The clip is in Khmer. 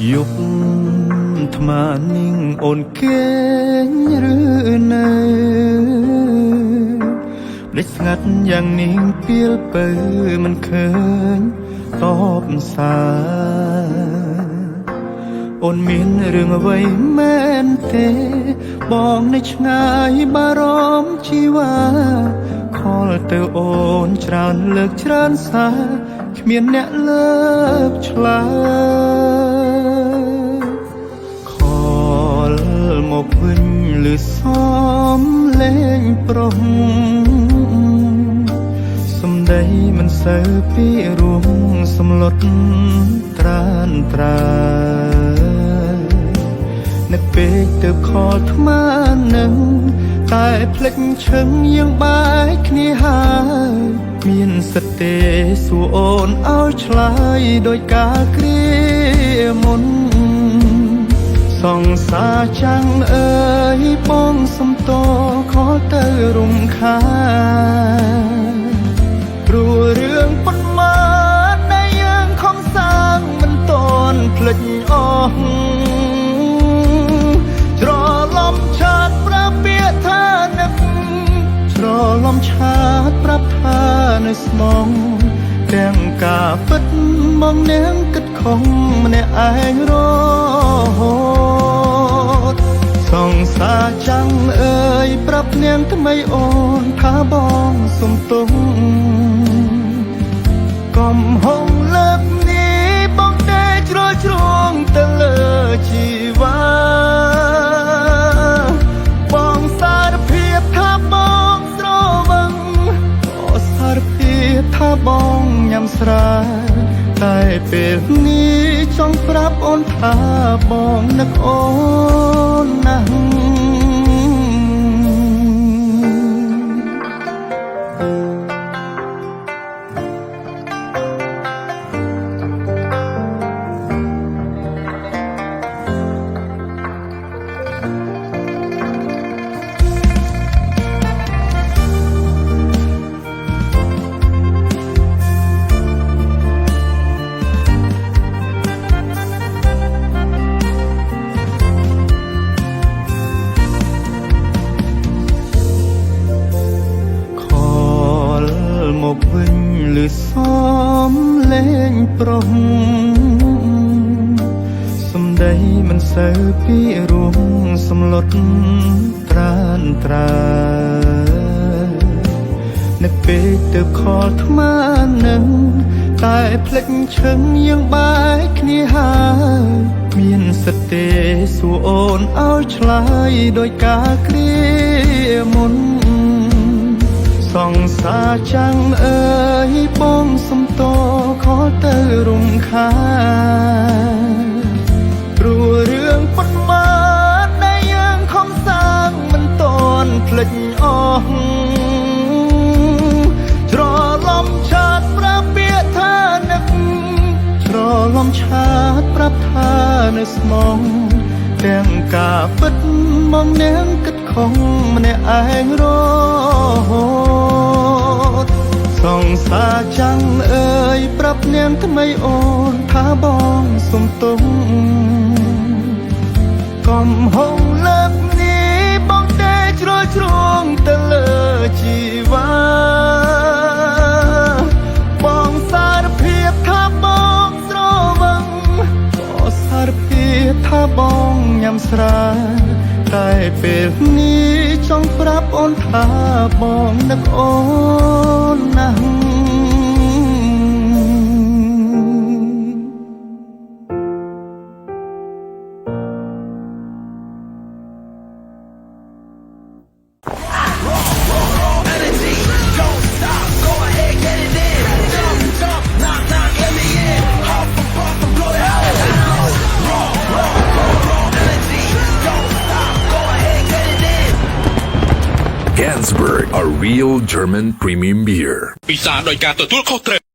ยุบថ្មនាងអូនគេងឬនៅភ្លេចស្ងាត់យ៉ាងនាងពីលពើមិនឃើញតបសារអូនមានរឿងអ្វីមែនទេបងនៅឆ្ងាយបារម្ភជីវ៉ាខលទៅអូនច្រើនលើកច្រើនសារគ្មានអ្នកលើកឆ្លើយខលមកវិញលឺសំលេងប្រុសសំដីមិនសូវពីរួមសំឡុតត្រានត្រានឹកពេកទៅខលថ្មនឹងតែភ្លេចឈឹងយើងបែកគ្នាហើយមានសិទ្ធទេសួរអូនឲ្យឆ្លើយដោយការគ្រាមុនសង្សារចាំងអើយបងសំតខលទៅរំខានព្រោះរឿងប៉ុន្មានដែលយើងខំសាងមិនតន់ភ្លេចអស់ច្រឡំឆាតប្រាប់ពាក្យថានឹកច្រឡំឆាតប្រាប់ថានៅស្មងទាំងការពិតមកនាងគិតខំម្នាក់ឯងរហូតសង្សារចាំងអើយប្រាប់នាងថ្មីអូនថាបងសុំទោសកុំហងលើកនេះបងតែជ្រុលជ្រងទៅលើជីវ៉ាបងសារភាពថាបងស្រវឹងក៏សារភាពថាបងញ៉ាំស្រាតែពេលនេះចង់ប្រាប់អូនថាបងនឹកអូនណាស់មកវិញលឺសំលេងប្រុសសំដីមិនសូវពីរួមសំឡុតត្រានត្រានឹកពេកទៅខលថ្មនឹងតែភ្លេចឈឹងយើងបែកគ្នាហើយមានសិទ្ធទេសួរអូនឲ្យឆ្លើយដោយការគ្រាមុនសង្សារចាំងអើយបងសំតខលទៅរំខានព្រោះរឿងប៉ុន្មានដែលយើងខំសាងមិនតន់ភ្លេចអស់ច្រឡំឆាតប្រាប់ពាក្យថានឹកច្រឡំឆាតប្រាប់ថានៅស្មងទាំងការពិតមកនាងគិតខំម្នាក់ឯងរហូតសង្សារចាំងអើយប្រាប់នាងថ្មីអូនថាបងសុំទោសកុំហងលើកនេះបងតែជ្រុលជ្រងទៅលើជីវ៉ាបងសារភាពថាបងស្រវឹងក៏សារភាពថាបងញ៉ាំស្រាតែពេលនេះចង់ប្រាប់អូនថាបងនឹកអូនណាស់ Gansberg, a real German premium beer. ពិសាដោយការទទួលខុសត្រូវ